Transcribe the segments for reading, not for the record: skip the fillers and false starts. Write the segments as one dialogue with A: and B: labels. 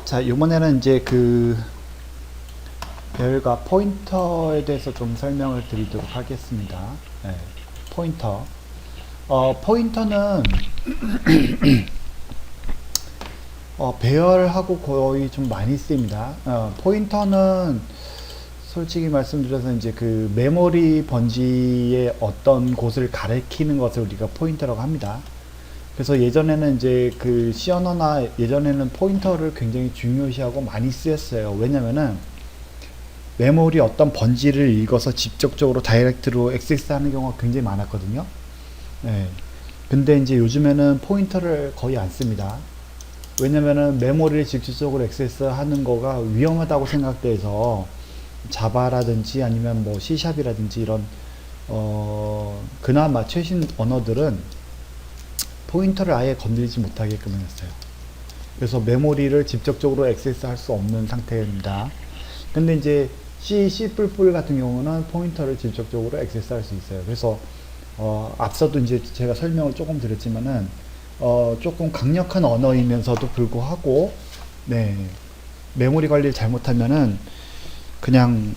A: 자, 이번에는 이제 그 배열과 포인터에 대해서 좀 설명을 드리도록 하겠습니다. 네, 포인터. 포인터는 배열하고 거의 좀 많이 쓰입니다. 포인터는 솔직히 말씀드려서 이제 그 메모리 번지의 어떤 곳을 가리키는 것을 우리가 포인터라고 합니다. 그래서 예전에는 이제 그 C 언어나 예전에는 포인터를 굉장히 중요시하고 많이 쓰였어요. 왜냐면은 메모리 어떤 번지를 읽어서 직접적으로 다이렉트로 액세스하는 경우가 굉장히 많았거든요. 네. 근데 이제 요즘에는 포인터를 거의 안 씁니다. 왜냐면은 메모리를 직접적으로 액세스하는 거가 위험하다고 생각돼서 자바라든지 아니면 뭐 C샵이라든지 이런 그나마 최신 언어들은 포인터를 아예 건드리지 못하게끔 했어요. 그래서 메모리를 직접적으로 액세스할 수 없는 상태입니다. 근데 이제 C++ 같은 경우는 포인터를 직접적으로 액세스할 수 있어요. 그래서 앞서도 이제 제가 설명을 조금 드렸지만은 조금 강력한 언어이면서도 불구하고 네, 메모리 관리를 잘못하면은 그냥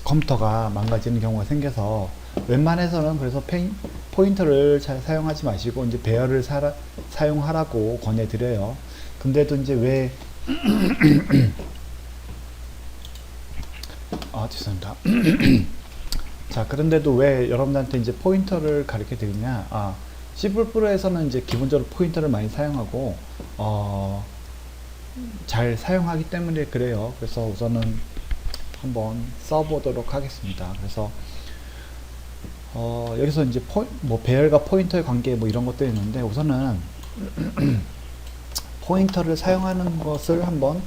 A: 컴퓨터가 망가지는 경우가 생겨서 웬만해서는 그래서 포인터를 잘 사용하지 마시고 이제 배열을 사용하라고 권해드려요. 근데도 이제 왜 죄송합니다. 자, 그런데도 왜 여러분들한테 이제 포인터를 가르쳐 드리냐? C++에서는 이제 기본적으로 포인터를 많이 사용하고 잘 사용하기 때문에 그래요. 그래서 우선은 한번 써보도록 하겠습니다. 그래서 여기서 이제 뭐 배열과 포인터의 관계 뭐 이런 것도 있는데 우선은 포인터를 사용하는 것을 한번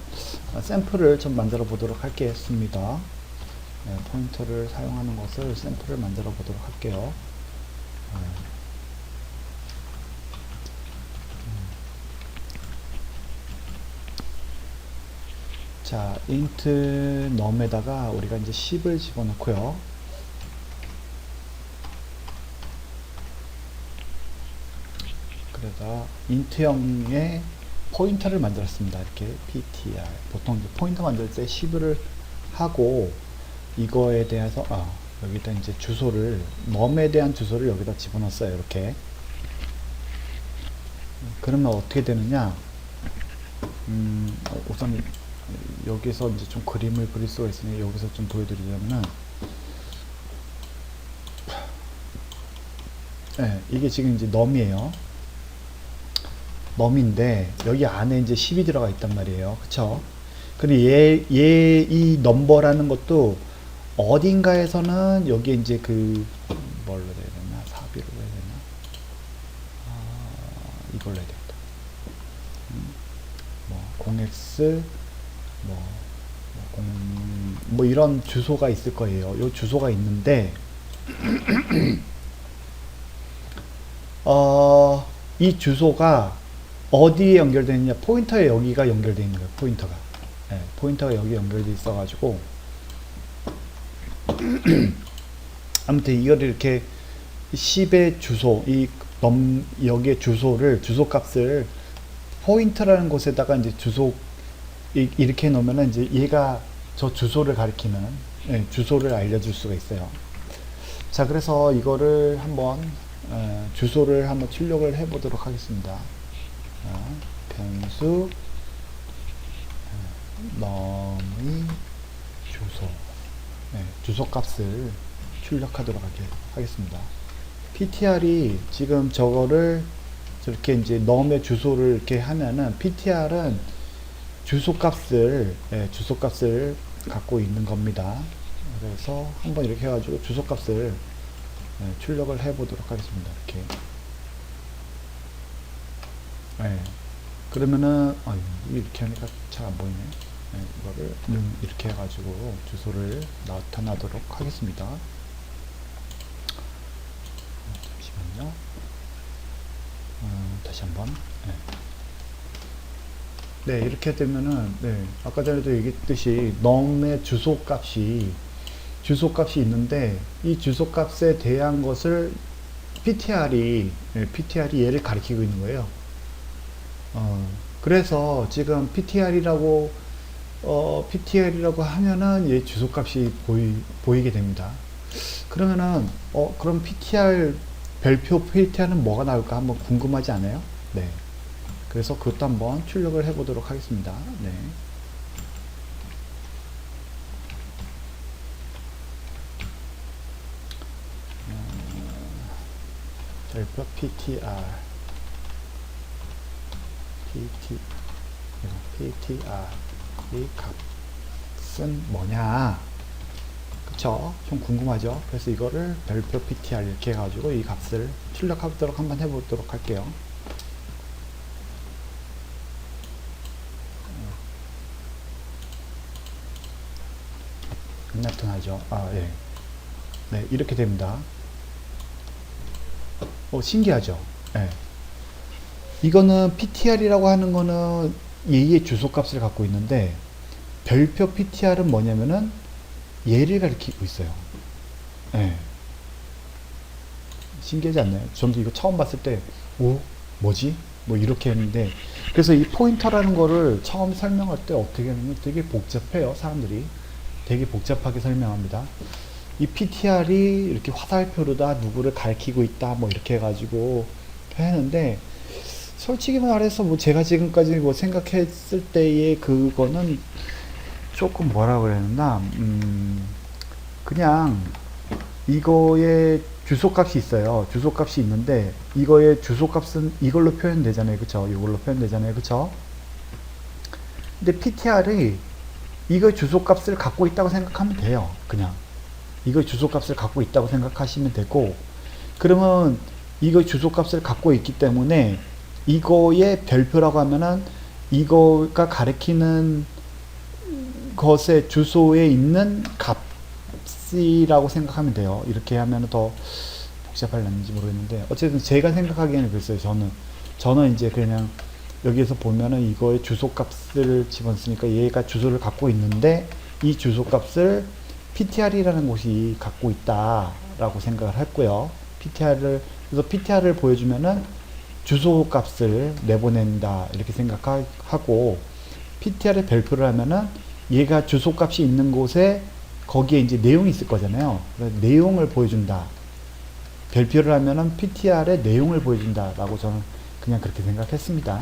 A: 샘플을 좀 만들어 보도록 하겠습니다. 네, 포인터를 사용하는 것을 샘플을 만들어 보도록 할게요. 자, int num에다가 우리가 이제 10을 집어넣고요. 그러다 int형의 포인터를 만들었습니다. 이렇게 ptr. 보통 이제 포인터 만들 때 10을 하고 이거에 대해서 여기다 이제 주소를 num에 대한 주소를 여기다 집어넣었어요. 이렇게. 그러면 어떻게 되느냐? 우선 여기서 이제 좀 그림을 그릴 수가 있으니 여기서 좀 보여드리자면은 네, 이게 지금 이제 num이에요. num인데 여기 안에 이제 10이 들어가 있단 말이에요. 그쵸? 그리고 이 넘버라는 것도 어딘가에서는 여기에 이제 그 뭘로 해야 되나? 사비로 해야 되나? 이걸로 해야 되겠다. 뭐 0x 뭐 이런 주소가 있을 거예요. 요 주소가 있는데 이 주소가 어디에 연결되어 있느냐? 포인터에 여기가 연결되어 있는 거예요. 포인터가. 네, 포인터가 여기 연결되어 있어 가지고 아무튼 이걸 이렇게 10의 주소, 여기에 주소 값을 포인터라는 곳에다가 이제 이렇게 놓으면은 이제 얘가 저 주소를 가리키는 주소를 알려줄 수가 있어요. 자, 그래서 이거를 한번 주소를 한번 출력을 해 보도록 하겠습니다. 변수 num의 주소, 주소 값을 출력하도록 하겠습니다. ptr이 지금 저거를 저렇게 이제 num의 주소를 이렇게 하면은 ptr은 주소값을 갖고 있는 겁니다. 그래서 한번 이렇게 해가지고 주소값을 출력을 해 보도록 하겠습니다. 이렇게. 그러면은 이렇게 하니까 잘 안 보이네. 이거를 이렇게 해가지고 주소를 나타나도록 하겠습니다. 잠시만요. 다시 한번. 네, 이렇게 되면은 아까 전에도 얘기했듯이 num의 주소값이 있는데 이 주소값에 대한 것을 PTR이 얘를 가리키고 있는 거예요. 그래서 지금 PTR이라고 하면은 얘 주소값이 보이게 됩니다. 그러면은 그럼 PTR 별표 PTR은 뭐가 나올까 한번 궁금하지 않아요? 네. 그래서 그것도 한번 출력을 해 보도록 하겠습니다. 네. 별표 PTR 이 값은 뭐냐, 그쵸? 좀 궁금하죠? 그래서 이거를 별표 PTR 이렇게 해가지고 이 값을 출력하도록 한번 해보도록 할게요. 나타나죠? 예. 네, 이렇게 됩니다. 신기하죠? 예. 이거는 PTR이라고 하는 거는 얘의 주소값을 갖고 있는데, 별표 PTR은 뭐냐면은 얘를 가리키고 있어요. 예. 신기하지 않나요? 저도 이거 처음 봤을 때, 뭐지? 뭐 이렇게 했는데, 그래서 이 포인터라는 거를 처음 설명할 때 어떻게 하냐면 되게 복잡해요. 사람들이 되게 복잡하게 설명합니다. 이 PTR이 이렇게 화살표로다 누구를 가리키고 있다 뭐 이렇게 해가지고 했는데, 솔직히 말해서 뭐 제가 지금까지 뭐 생각했을 때의 그거는 조금 뭐라 그래야 되나, 그냥 이거의 주소값이 있어요. 주소값이 있는데 이거의 주소값은 이걸로 표현되잖아요. 그쵸? 이걸로 표현되잖아요. 그쵸? 근데 PTR이 이거의 주소값을 갖고 있다고 생각하면 돼요. 그냥 이거의 주소값을 갖고 있다고 생각하시면 되고, 그러면 이거의 주소값을 갖고 있기 때문에 이거의 별표라고 하면은 이거가 가리키는 것의 주소에 있는 값이라고 생각하면 돼요. 이렇게 하면 더 복잡할는지 모르겠는데, 어쨌든 제가 생각하기에는 그랬어요. 저는 이제 그냥 여기에서 보면은 이거의 주소값을 집어넣으니까 얘가 주소를 갖고 있는데 이 주소값을 PTR이라는 곳이 갖고 있다라고 생각을 했고요. 그래서 PTR을 보여주면은 주소값을 내보낸다 이렇게 생각하고, PTR의 별표를 하면은 얘가 주소값이 있는 곳에 거기에 이제 내용이 있을 거잖아요. 그래서 내용을 보여준다. 별표를 하면은 PTR의 내용을 보여준다 라고 저는 그냥 그렇게 생각했습니다.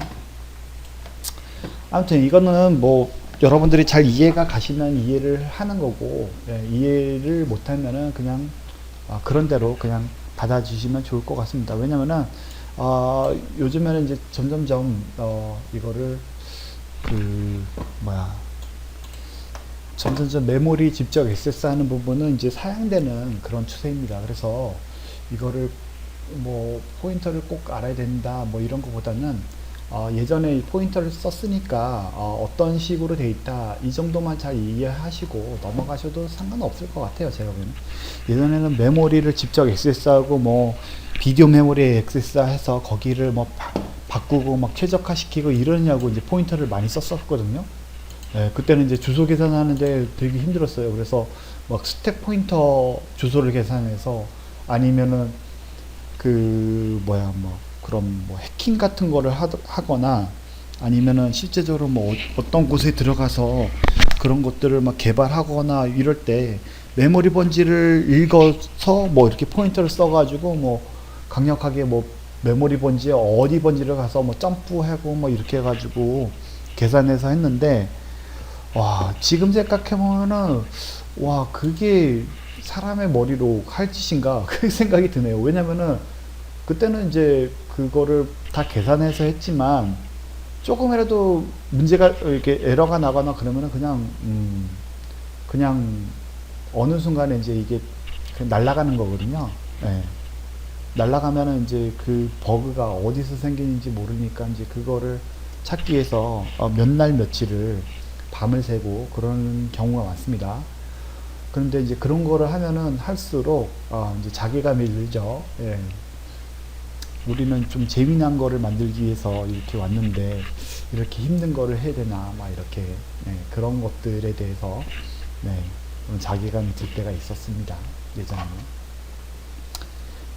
A: 아무튼 이거는 뭐 여러분들이 잘 이해가 가시면 이해를 하는 거고, 이해를 못하면은 그냥 그런 대로 그냥 받아주시면 좋을 것 같습니다. 왜냐면은 요즘에는 이제 점점점 이거를 점점점 메모리 집적 액세스 하는 부분은 이제 사양되는 그런 추세입니다. 그래서 이거를 뭐 포인터를 꼭 알아야 된다 뭐 이런 것보다는 예전에 포인터를 썼으니까 어떤 식으로 돼 있다 이 정도만 잘 이해하시고 넘어가셔도 상관없을 것 같아요. 제가 보기에는 예전에는 메모리를 직접 액세스하고 뭐 비디오 메모리에 액세스해서 거기를 뭐 바꾸고 막 최적화시키고 이러냐고 이제 포인터를 많이 썼었거든요. 그때는 이제 주소 계산하는데 되게 힘들었어요. 그래서 막 스택 포인터 주소를 계산해서, 아니면은 그런 뭐 해킹 같은 거를 하거나, 아니면은 실제적으로 뭐 어떤 곳에 들어가서 그런 것들을 막 개발하거나 이럴 때 메모리 번지를 읽어서 뭐 이렇게 포인터를 써가지고 뭐 강력하게 뭐 메모리 번지에 어디 번지를 가서 뭐 점프하고 뭐 이렇게 해가지고 계산해서 했는데, 와, 지금 생각해보면은, 와, 그게 사람의 머리로 할 짓인가? 그 생각이 드네요. 왜냐면은, 그때는 이제 그거를 다 계산해서 했지만, 조금이라도 문제가, 이렇게 에러가 나거나 그러면은 그냥 어느 순간에 이제 이게 그냥 날아가는 거거든요. 예. 날아가면은 이제 그 버그가 어디서 생기는지 모르니까 이제 그거를 찾기 위해서 몇 날 며칠을 밤을 새고 그런 경우가 많습니다. 그런데 이제 그런 거를 하면은 할수록 이제 자괴감이 들죠. 예. 우리는 좀 재미난 거를 만들기 위해서 이렇게 왔는데 이렇게 힘든 거를 해야 되나 막 이렇게 그런 것들에 대해서 자괴감이 들 때가 있었습니다. 예전에는.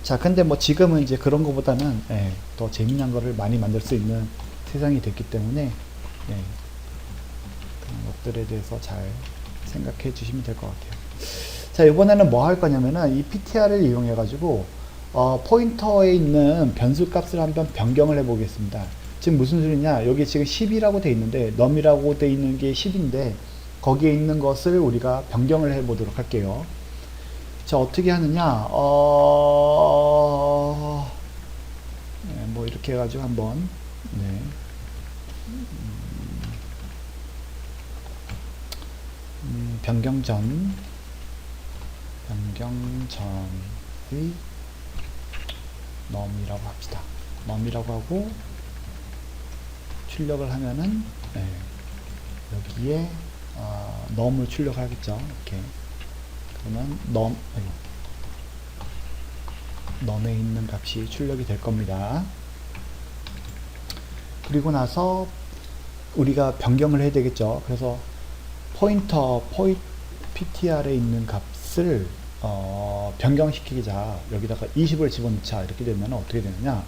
A: 자, 근데 뭐 지금은 이제 그런 거보다는 더 재미난 거를 많이 만들 수 있는 세상이 됐기 때문에 네, 그런 것들에 대해서 잘 생각해 주시면 될 것 같아요. 자, 이번에는 뭐 할 거냐면은 이 PTR을 이용해 가지고 포인터에 있는 변수 값을 한번 변경을 해 보겠습니다. 지금 무슨 소리냐, 여기 지금 10이라고 돼 있는데 num이라고 돼 있는 게 10인데 거기에 있는 것을 우리가 변경을 해 보도록 할게요. 자, 어떻게 하느냐, 네, 뭐 이렇게 해가지고 한번, 네. 변경 전의 num이라고 합시다. num이라고 하고 출력을 하면은 네, 여기에 num을 출력하겠죠. 이렇게 그러면 num에 있는 값이 출력이 될 겁니다. 그리고 나서 우리가 변경을 해야 되겠죠. 그래서 PTR에 있는 값을 변경시키자. 여기다가 20을 집어넣자. 이렇게 되면 어떻게 되느냐,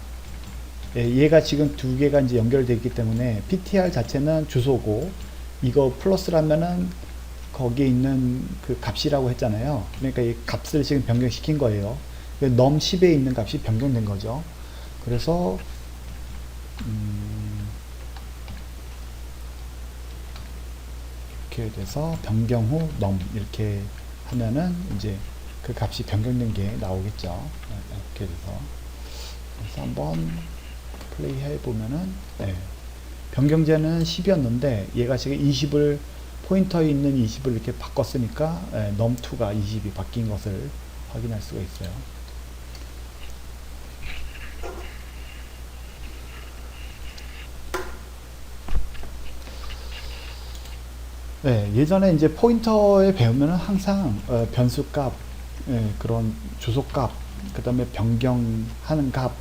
A: 얘가 지금 두 개가 이제 연결되어 있기 때문에 PTR 자체는 주소고, 이거 플러스라면은 거기에 있는 그 값이라고 했잖아요. 그러니까 이 값을 지금 변경시킨 거예요. num 10에 있는 값이 변경된 거죠. 그래서 이렇게 돼서 변경 후 num 이렇게 하면은 이제 그 값이 변경된 게 나오겠죠. 이렇게 돼서 그래서 한번 플레이 해 보면은 네, 변경제는 10이었는데 얘가 지금 20을 포인터에 있는 20을 이렇게 바꿨으니까 num2가 20이 바뀐 것을 확인할 수가 있어요. 네, 예전에 이제 포인터에 배우면은 항상 변수값, 그런 주소값, 그 다음에 변경하는 값,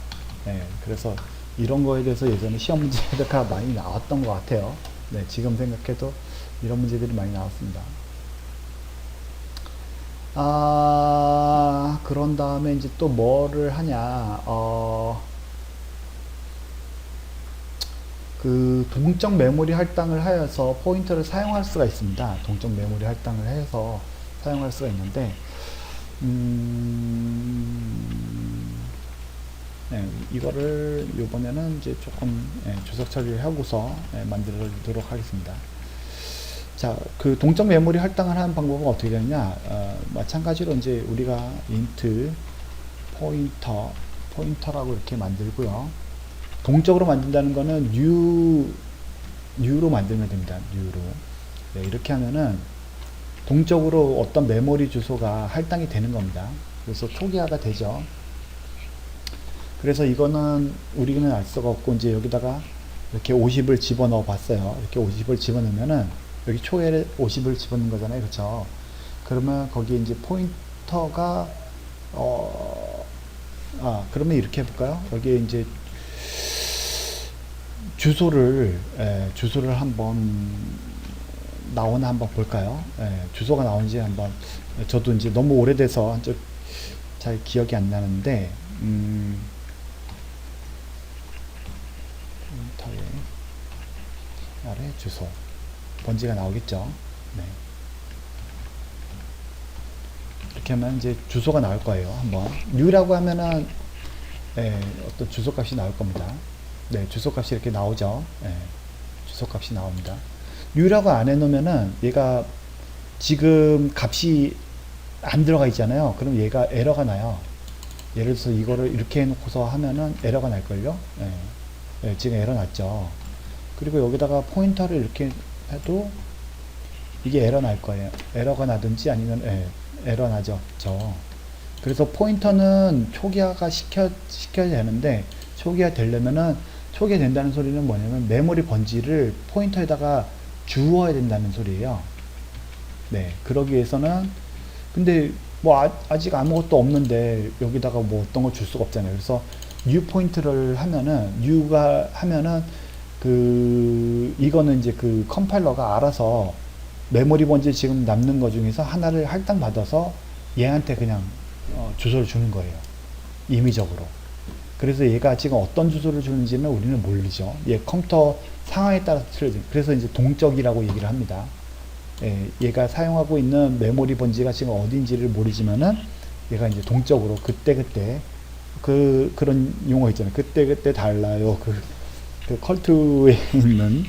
A: 그래서 이런 거에 대해서 예전에 시험 문제가 많이 나왔던 것 같아요. 네, 지금 생각해도 이런 문제들이 많이 나왔습니다. 그런 다음에 이제 또 뭐를 하냐, 그 동적 메모리 할당을 하여서 포인터를 사용할 수가 있습니다. 동적 메모리 할당을 해서 사용할 수가 있는데, 네, 이거를 이번에는 이제 조금 주석 처리를 하고서 만들도록 하겠습니다. 자, 그 동적 메모리 할당을 하는 방법은 어떻게 되느냐, 마찬가지로 이제 우리가 int 포인터라고 이렇게 만들고요. 동적으로 만든다는 거는 new로 만들면 됩니다. new로. 네, 이렇게 하면은 동적으로 어떤 메모리 주소가 할당이 되는 겁니다. 그래서 초기화가 되죠. 그래서 이거는 우리는 알 수가 없고, 이제 여기다가 이렇게 50을 집어넣어 봤어요. 이렇게 50을 집어넣으면은 여기 초에 50을 집어넣는 거잖아요. 그렇죠? 그러면 거기에 이제 포인터가 그러면 이렇게 해볼까요? 여기에 이제 주소를 한번 나오나 한번 볼까요? 주소가 나오는지 한번, 저도 이제 너무 오래돼서 잘 기억이 안 나는데, 포인터의 아래 주소 번지가 나오겠죠. 네. 이렇게 하면 이제 주소가 나올 거예요. 한번 new라고 하면은 어떤 주소 값이 나올 겁니다. 네, 주소 값이 이렇게 나오죠. 주소 값이 나옵니다. new라고 안 해놓으면은 얘가 지금 값이 안 들어가 있잖아요. 그럼 얘가 에러가 나요. 예를 들어서 이거를 이렇게 해놓고서 하면은 에러가 날걸요. 지금 에러 났죠. 그리고 여기다가 포인터를 이렇게 해도 이게 에러 날 거예요. 에러가 나든지 아니면 에러 나죠. 그래서 포인터는 초기화가 시켜야 되는데, 초기화 되려면은, 초기화 된다는 소리는 뭐냐면 메모리 번지를 포인터에다가 주어야 된다는 소리예요. 네, 그러기 위해서는, 근데 뭐 아직 아무것도 없는데 여기다가 뭐 어떤 걸 줄 수가 없잖아요. 그래서 new 포인트를 하면은, new가 하면은 이거는 이제 그 컴파일러가 알아서 메모리 번지 지금 남는 거 중에서 하나를 할당받아서 얘한테 그냥 주소를 주는 거예요. 임의적으로. 그래서 얘가 지금 어떤 주소를 주는지는 우리는 모르죠. 얘 컴퓨터 상황에 따라서 틀려져. 그래서 이제 동적이라고 얘기를 합니다. 예, 얘가 사용하고 있는 메모리 번지가 지금 어딘지를 모르지만은 얘가 이제 동적으로 그때그때 그런 용어 있잖아요. 그때그때 달라요. 그 컬투에 있는,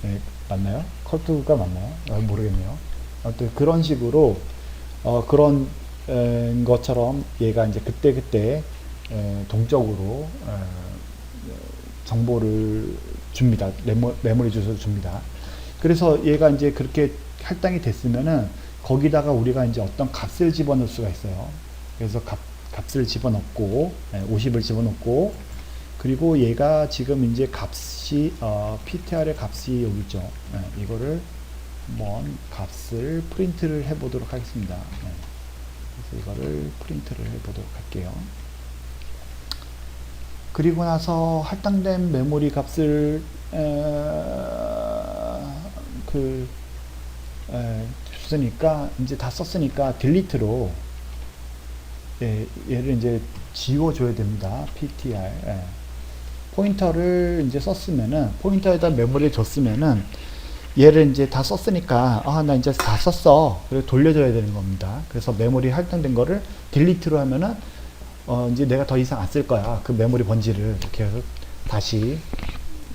A: 예, 맞나요? 컬투가 맞나요? 모르겠네요. 아무튼 그런 식으로 그런 것처럼 얘가 이제 그때그때 동적으로 정보를 줍니다. 메모리 주소를 줍니다. 그래서 얘가 이제 그렇게 할당이 됐으면은 거기다가 우리가 이제 어떤 값을 집어넣을 수가 있어요. 그래서 값을 집어넣고 50을 집어넣고, 그리고 얘가 지금 이제 값이 ptr의 값이 여기 있죠. 이거를 한번 값을 프린트를 해 보도록 하겠습니다. 그래서 이거를 프린트를 해 보도록 할게요. 그리고 나서 할당된 메모리 값을 쓰니까 이제 다 썼으니까 딜리트로 얘를 이제 지워줘야 됩니다. ptr 포인터를 이제 썼으면은, 포인터에다 메모리를 줬으면은 얘를 이제 다 썼으니까 나 이제 다 썼어. 그래서 돌려줘야 되는 겁니다. 그래서 메모리 할당된 거를 딜리트로 하면은 이제 내가 더 이상 안 쓸 거야. 그 메모리 번지를 이렇게 해서 다시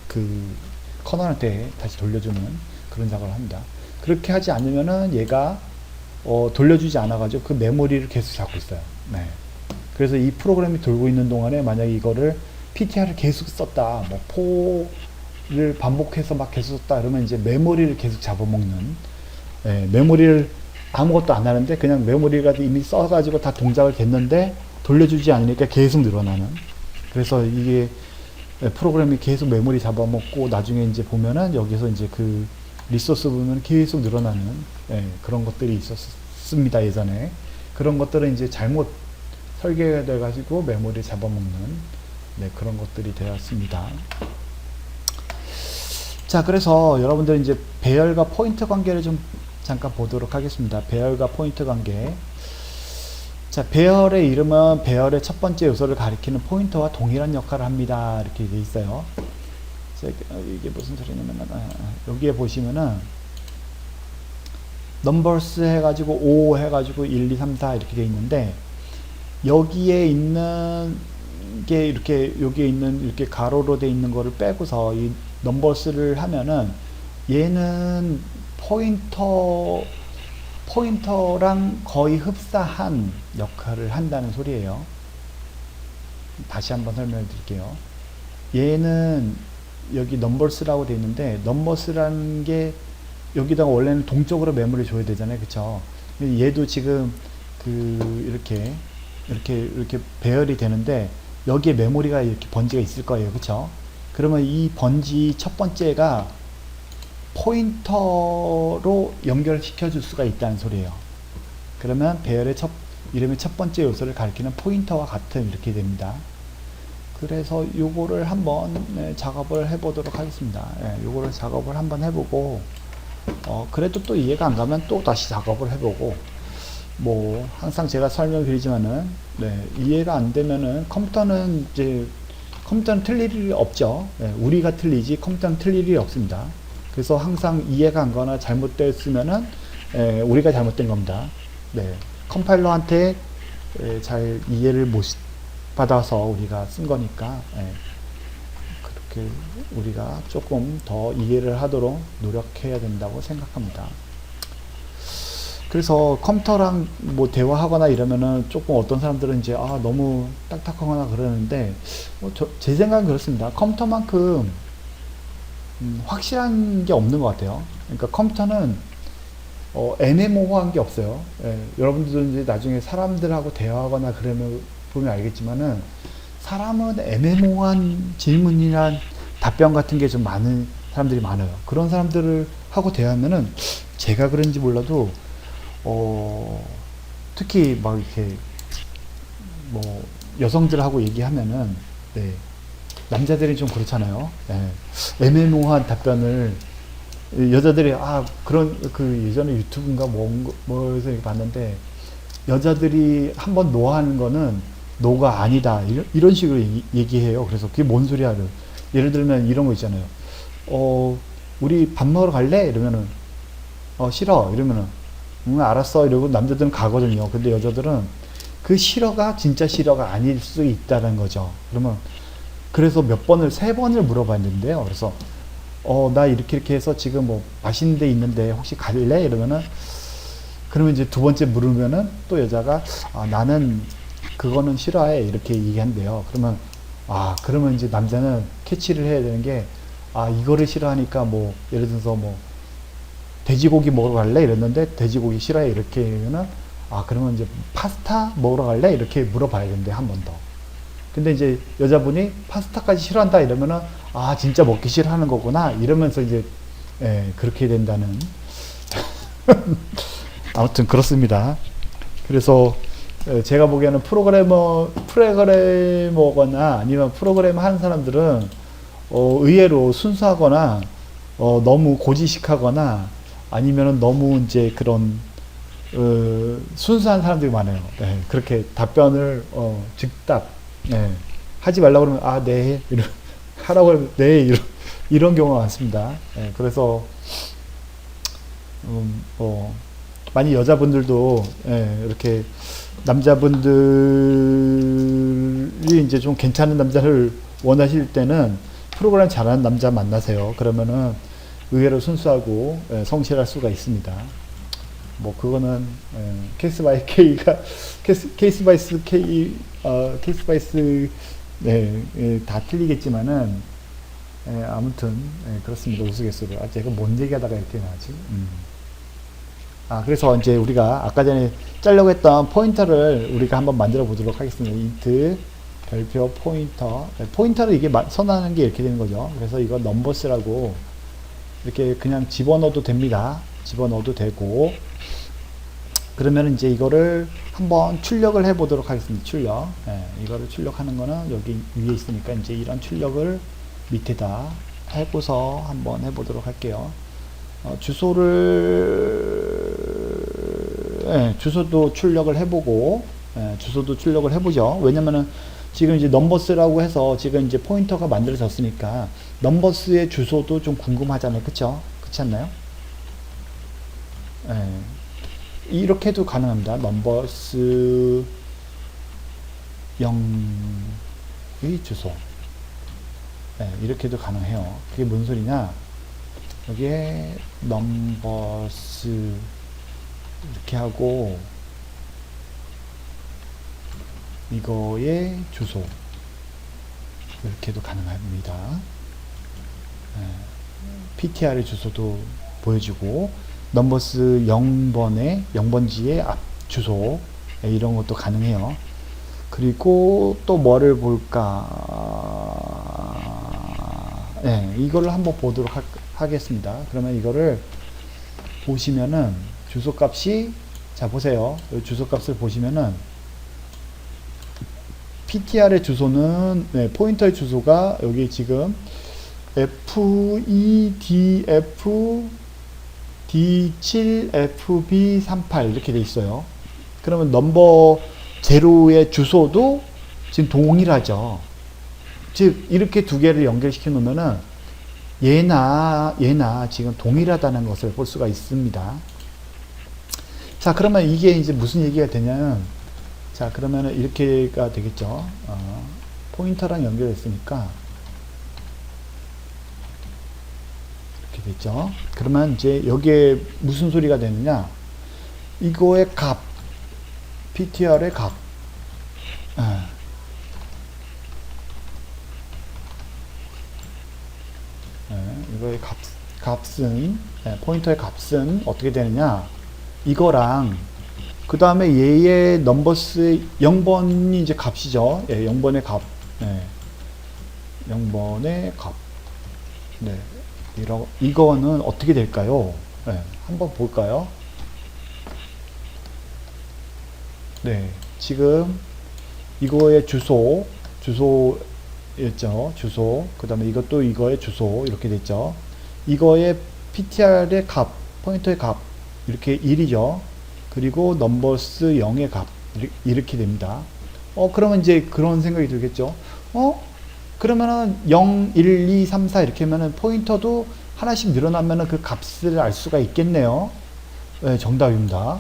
A: 그 커널한테 다시 돌려주는 그런 작업을 합니다. 그렇게 하지 않으면은 얘가 돌려주지 않아가지고 그 메모리를 계속 잡고 있어요. 네. 그래서 이 프로그램이 돌고 있는 동안에 만약에 이거를 PTR을 계속 썼다, 뭐 포를 반복해서 막 계속 썼다 그러면 이제 메모리를 계속 잡아먹는, 메모리를 아무것도 안 하는데 그냥 메모리가 이미 써가지고 다 동작을 했는데 돌려주지 않으니까 계속 늘어나는. 그래서 이게 프로그램이 계속 메모리 잡아먹고 나중에 이제 보면은 여기서 이제 그 리소스 부분은 계속 늘어나는 그런 것들이 있었습니다. 예전에 그런 것들은 이제 잘못 설계가 돼 가지고 메모리 잡아먹는 그런 것들이 되었습니다. 자, 그래서 여러분들 이제 배열과 포인트 관계를 좀 잠깐 보도록 하겠습니다. 배열과 포인트 관계. 자, 배열의 이름은 배열의 첫 번째 요소를 가리키는 포인터와 동일한 역할을 합니다. 이렇게 돼 있어요. 이게 무슨 소리냐면, 여기에 보시면은 numbers 해가지고 5 해가지고 1, 2, 3, 4 이렇게 돼 있는데, 여기에 있는 게 이렇게 여기에 있는 이렇게 가로로 돼 있는 거를 빼고서 이 넘버스를 하면은 얘는 포인터랑 거의 흡사한 역할을 한다는 소리예요. 다시 한번 설명해 드릴게요. 얘는 여기 넘버스라고 돼 있는데, 넘버스라는 게 여기다가 원래는 동쪽으로 메모리 줘야 되잖아요. 그쵸? 얘도 지금 이렇게 배열이 되는데 여기에 메모리가 이렇게 번지가 있을 거예요. 그쵸? 그러면 이 번지 첫 번째가 포인터로 연결시켜 줄 수가 있다는 소리예요. 그러면 배열의 이름의 첫 번째 요소를 가리키는 포인터와 같은 이렇게 됩니다. 그래서 요거를 한번 작업을 해 보도록 하겠습니다. 요거를 작업을 한번 해보고 그래도 또 이해가 안 가면 또 다시 작업을 해보고, 뭐 항상 제가 설명을 드리지만은 이해가 안 되면은 컴퓨터는 틀릴 일이 없죠. 우리가 틀리지 컴퓨터는 틀릴 일이 없습니다. 그래서 항상 이해가 안 가거나 잘못됐으면은 우리가 잘못된 겁니다. 컴파일러한테 잘 이해를 못 받아서 우리가 쓴 거니까 그렇게 우리가 조금 더 이해를 하도록 노력해야 된다고 생각합니다. 그래서 컴퓨터랑 뭐 대화하거나 이러면은 조금 어떤 사람들은 이제 너무 딱딱하거나 그러는데 제 생각은 그렇습니다. 컴퓨터만큼 확실한 게 없는 것 같아요. 그러니까 컴퓨터는 애매모호한 게 없어요. 여러분들도 이제 나중에 사람들하고 대화하거나 그러면 보면 알겠지만은 사람은 애매모호한 질문이나 답변 같은 게 좀 많은 사람들이 많아요. 그런 사람들을 하고 대화하면은 제가 그런지 몰라도 특히 막 이렇게 뭐 여성들하고 얘기하면은 남자들이 좀 그렇잖아요. 애매모호한 답변을 여자들이 그런 예전에 유튜브인가 뭐에서 봤는데, 여자들이 한번 노하는 거는 노가 아니다. 이런 식으로 얘기해요. 그래서 그게 뭔 소리야? 예를 들면 이런 거 있잖아요. 우리 밥 먹으러 갈래? 이러면은, 싫어. 이러면은, 응, 알았어. 이러고 남자들은 가거든요. 근데 여자들은 그 싫어가 진짜 싫어가 아닐 수 있다는 거죠. 그러면, 그래서 몇 번을, 세 번을 물어봤는데요. 그래서, 나 이렇게 해서 지금 뭐 맛있는 데 있는데 혹시 갈래? 이러면은, 그러면 이제 두 번째 물으면은 또 여자가, 나는 그거는 싫어해. 이렇게 얘기한대요. 그러면 이제 남자는 캐치를 해야 되는 게, 이거를 싫어하니까 뭐, 예를 들어서 뭐, 돼지고기 먹으러 갈래? 이랬는데, 돼지고기 싫어해. 이렇게 하면은, 그러면 이제 파스타 먹으러 갈래? 이렇게 물어봐야 되는데, 한 번 더. 근데 이제 여자분이 파스타까지 싫어한다 이러면은, 진짜 먹기 싫어하는 거구나. 이러면서 이제, 그렇게 된다는. 아무튼 그렇습니다. 그래서, 제가 보기에는 프로그래머거나 아니면 프로그래머 하는 사람들은, 의외로 순수하거나, 너무 고지식하거나, 아니면은 너무 이제 그런, 순수한 사람들이 많아요. 그렇게 답변을, 즉답, 하지 말라고 그러면, 네, 하라고 하면, 네, 이런 경우가 많습니다. 그래서, 많이 여자분들도, 이렇게, 남자분들이 이제 좀 괜찮은 남자를 원하실 때는 프로그램 잘하는 남자 만나세요. 그러면은 의외로 순수하고 성실할 수가 있습니다. 뭐 그거는 케이스 바이 케이가 케이스 바이스 케이 케이스 바이스 다 틀리겠지만은 아무튼 그렇습니다. 우스갯소리로. 제가 뭔 얘기하다가 이렇게 나왔지? 그래서 이제 우리가 아까 전에 짜려고 했던 포인터를 우리가 한번 만들어 보도록 하겠습니다. int 별표 포인터. 포인터를 이게 선언하는 게 이렇게 되는 거죠. 그래서 이거 넘버스라고 이렇게 그냥 집어넣어도 됩니다. 집어넣어도 되고, 그러면 이제 이거를 한번 출력을 해 보도록 하겠습니다. 출력. 이거를 출력하는 거는 여기 위에 있으니까 이제 이런 출력을 밑에다 해고서 한번 해 보도록 할게요. 주소도 출력을 해보고, 주소도 출력을 해보죠. 왜냐면은 지금 이제 넘버스라고 해서 지금 이제 포인터가 만들어졌으니까 넘버스의 주소도 좀 궁금하잖아요. 그쵸? 그렇지 않나요? 이렇게도 가능합니다. 넘버스 0의 주소. 이렇게도 가능해요. 그게 뭔 소리냐? 여기에 넘버스 이렇게 하고 이거의 주소 이렇게도 가능합니다. PTR의 주소도 보여주고 넘버스 0번지의 앞 주소 이런 것도 가능해요. 그리고 또 뭐를 볼까? 이거를 한번 보도록 하겠습니다. 그러면 이거를 보시면은 주소값이, 자 보세요. 주소값을 보시면은 PTR의 주소는 포인터의 주소가 여기 지금 FEDF D7FB38 이렇게 돼 있어요. 그러면 넘버 제로의 주소도 지금 동일하죠. 즉 이렇게 두 개를 연결시켜 놓으면은 얘나 지금 동일하다는 것을 볼 수가 있습니다. 자, 그러면 이게 이제 무슨 얘기가 되냐면, 자, 그러면은 이렇게가 되겠죠. 포인터랑 연결했으니까 이렇게 됐죠. 그러면 이제 여기에 무슨 소리가 되느냐? 이거의 값, PTR의 값. 이거의 값은, 포인터의 값은 어떻게 되느냐? 이거랑, 그 다음에 얘의 넘버스 0번이 이제 값이죠. 0번의 값. 0번의 값. 이거는 어떻게 될까요? 한번 볼까요? 지금 이거의 주소였죠. 주소. 그 다음에 이것도 이거의 주소. 이렇게 됐죠. 이거의 PTR의 값, 포인터의 값. 이렇게 1이죠. 그리고 넘버스 0의 값. 이렇게 됩니다. 그러면 이제 그런 생각이 들겠죠. 그러면은 0, 1, 2, 3, 4 이렇게 하면은 포인터도 하나씩 늘어나면은 그 값을 알 수가 있겠네요. 네, 정답입니다.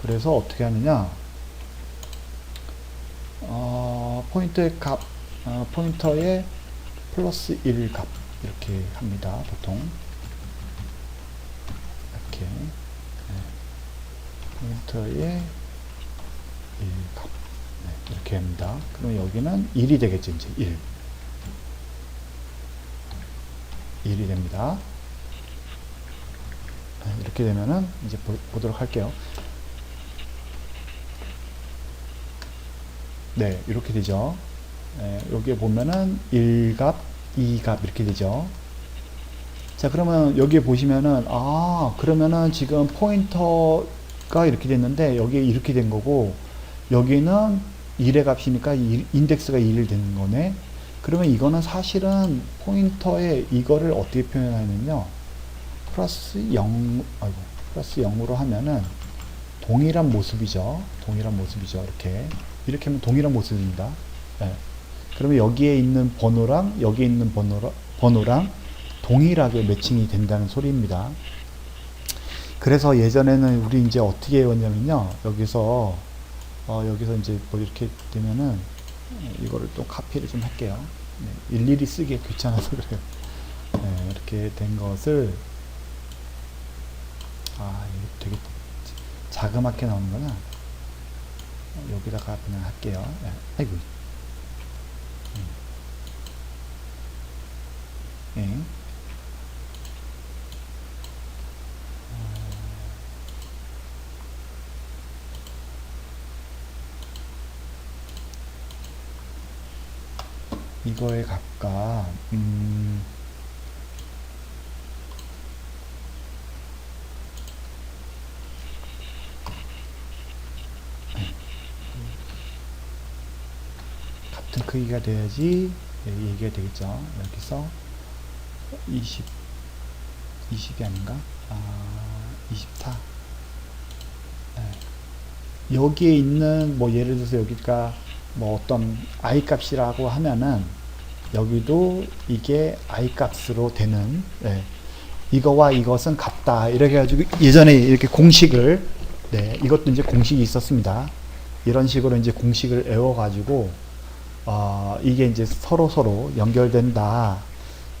A: 그래서 어떻게 하느냐. 포인터의 값, 포인터의 플러스 1 값, 이렇게 합니다. 보통. 이렇게. 네. 포인터의 1 값. 네, 이렇게 합니다. 그럼 여기는 1이 되겠죠, 이제 1. 1이 됩니다. 네, 이렇게 되면은 이제 보도록 할게요. 네, 이렇게 되죠. 네, 여기에 보면은 1값, 2값 이렇게 되죠. 자, 그러면 여기에 보시면은, 그러면은 지금 포인터가 이렇게 됐는데, 여기에 이렇게 된 거고, 여기는 1의 값이니까 인덱스가 1 되는 거네. 그러면 이거는 사실은 포인터에 이거를 어떻게 표현하냐면요. 플러스 0, 플러스 0으로 하면은 동일한 모습이죠. 동일한 모습이죠. 이렇게 하면 동일한 모습입니다. 네. 그러면 여기에 있는 번호랑 여기에 있는 번호랑 동일하게 매칭이 된다는 소리입니다. 그래서 예전에는 우리 이제 어떻게 해왔냐면요. 여기서 이제 뭐 이렇게 되면은 이거를 또 카피를 좀 할게요. 네, 일일이 쓰기에 귀찮아서 그래요. 네, 이렇게 된 것을 이게 되게 자그맣게 나오는구나. 여기다가 그냥 할게요. 네. 아이고. 네. 이거에 각각 같은 크기가 돼야지 얘기가 되겠죠. 여기서 20이 아닌가? 24. 네. 여기에 있는 뭐 예를 들어서 여기가 뭐 어떤 i 값이라고 하면은 여기도 이게 i 값으로 되는, 네. 이거와 이것은 같다 이렇게 해가지고 예전에 이렇게 공식을, 네, 이것도 이제 공식이 있었습니다. 이런 식으로 이제 공식을 외워가지고 이게 이제 서로 연결된다.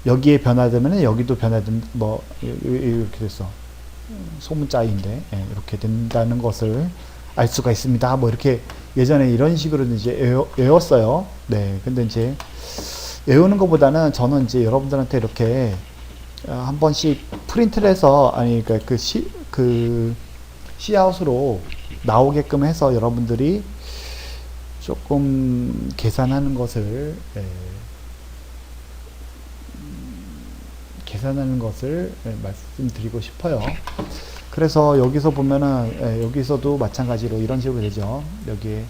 A: 여기에 변화되면 여기도 변화된, 뭐 이렇게 됐어. 소문자인데, 예, 이렇게 된다는 것을 알 수가 있습니다. 뭐 이렇게 예전에 이런 식으로 이제 외웠어요. 네, 근데 이제 외우는 것보다는 저는 이제 여러분들한테 이렇게 한 번씩 프린트를 해서, 그러니까 그 시아웃으로 나오게끔 해서 여러분들이 조금 계산하는 것을 말씀드리고 싶어요. 그래서 여기서 보면은 여기서도 마찬가지로 이런 식으로 되죠. 여기에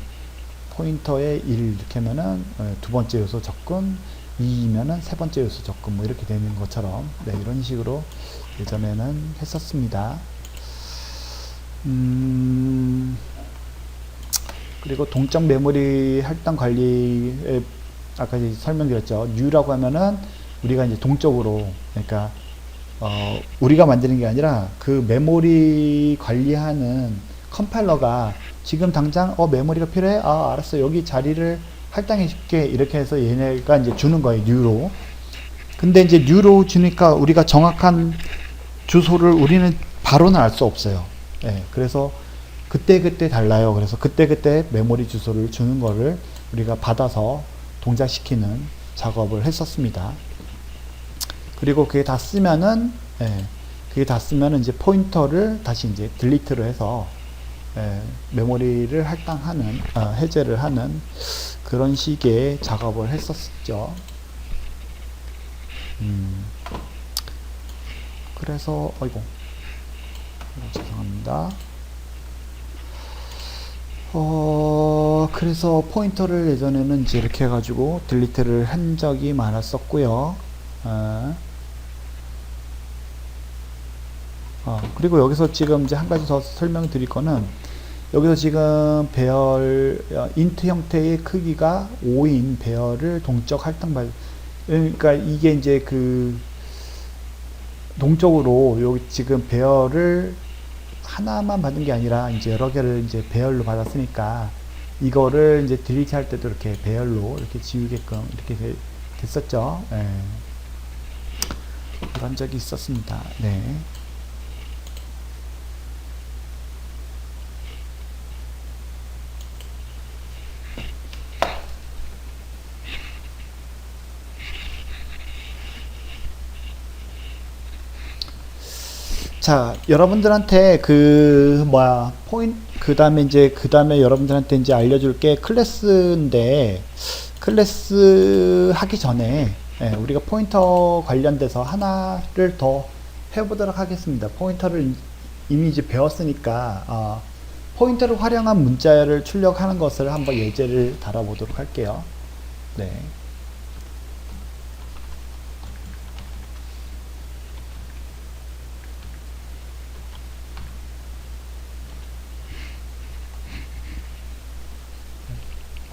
A: 포인터에 1 이렇게 하면은 두 번째 요소 접근, 2이면은 세 번째 요소 접근, 뭐 이렇게 되는 것처럼, 네, 이런 식으로 예전에는 했었습니다. 그리고 동적 메모리 할당 관리에 아까 설명드렸죠. New라고 하면은 우리가 이제 동적으로, 그러니까 우리가 만드는 게 아니라 그 메모리 관리하는 컴파일러가 지금 당장 메모리가 필요해? 알았어. 여기 자리를 할당해 줄게. 이렇게 해서 얘네가 이제 주는 거예요. New로. 근데 이제 New로 주니까 우리가 정확한 주소를 우리는 바로는 알 수 없어요. 네, 그래서 그때그때 달라요. 그래서 그때그때 메모리 주소를 주는 거를 우리가 받아서 동작시키는 작업을 했었습니다. 그리고 그게 다 쓰면은, 이제 포인터를 다시 이제 딜리트를 해서, 메모리를 할당하는, 해제를 하는 그런 식의 작업을 했었죠. 그래서, 죄송합니다. 그래서 포인터를 예전에는 이제 이렇게 해가지고 딜리트를 한 적이 많았었고요. 그리고 여기서 지금 이제 한 가지 더 설명드릴 거는, 여기서 지금 배열 인트 형태의 크기가 5인 배열을 동적 할당 발 그러니까 이게 이제 그 동적으로 여기 지금 배열을 하나만 받은 게 아니라 이제 여러 개를 이제 배열로 받았으니까 이거를 이제 딜리트 할 때도 이렇게 배열로 이렇게 지우게끔 이렇게 됐었죠. 예. 그런 적이 있었습니다. 네. 자, 여러분들한테 그 다음에 여러분들한테 이제 알려줄 게 클래스인데, 클래스 하기 전에, 예, 우리가 포인터 관련돼서 하나를 더 해보도록 하겠습니다. 포인터를 이미 이제 배웠으니까, 포인터를 활용한 문자를 출력하는 것을 한번 예제를 달아보도록 할게요. 네.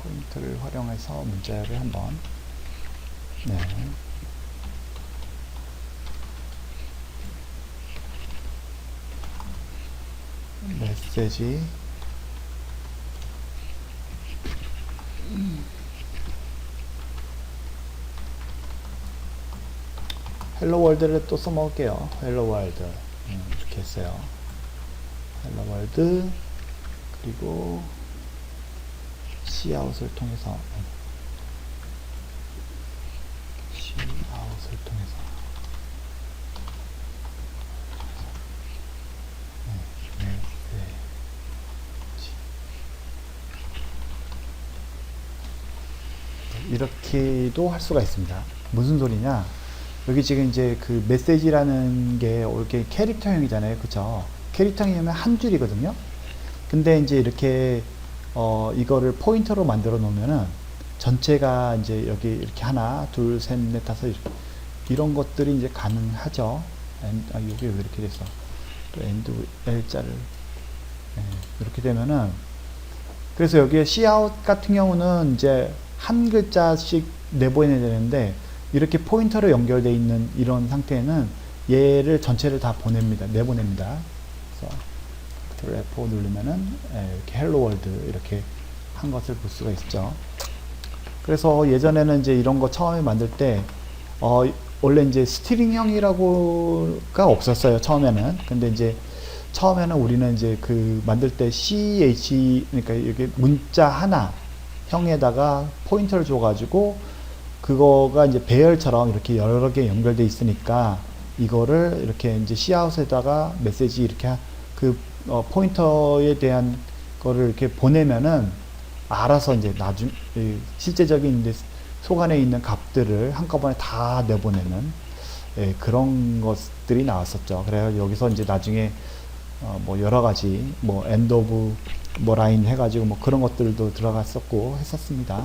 A: 포인트를 활용해서 문자를 한번 네. 메시지 헬로 월드를 또 써먹을게요. 헬로 월드 이렇게 했어요. 헬로 월드 그리고 Cout을 통해서 Cout을 통해서 이렇게도 할 수가 있습니다. 무슨 소리냐? 여기 지금 이제 그 메시지라는 게 이렇게 캐릭터형이잖아요, 그쵸? 캐릭터형이면 한 줄이거든요. 근데 이제 이렇게 이거를 포인터로 만들어 놓으면은 전체가 이제 여기 이렇게 하나, 둘, 셋, 넷, 다섯 이런 것들이 이제 가능하죠. 여기 왜 이렇게 됐어? 또 엔드 L자를 이렇게 되면은 그래서 여기에 Cout 같은 경우는 이제 한 글자씩 내보내야 되는데 이렇게 포인터로 연결되어 있는 이런 상태에는 얘를 전체를 다 내보냅니다. 그래서 Ctrl F5 누르면은 이렇게 헬로 월드 이렇게 한 것을 볼 수가 있죠. 그래서 예전에는 이제 이런 거 처음에 만들 때 원래 이제 스트링형이라고가 없었어요, 처음에는. 근데 이제 처음에는 우리는 이제 그 만들 때 그러니까 이렇게 문자 하나 형에다가 포인터를 줘가지고 그거가 이제 배열처럼 이렇게 여러 개 연결돼 있으니까 이거를 이렇게 이제 Cout에다가 메시지 이렇게 포인터에 대한 거를 이렇게 보내면은 알아서 이제 실제적인 이제 속 안에 있는 값들을 한꺼번에 다 내보내는 그런 것들이 나왔었죠. 그래서 여기서 이제 나중에 뭐 여러 가지 뭐 엔드 오브 뭐 라인 해가지고 뭐 그런 것들도 들어갔었고 했었습니다.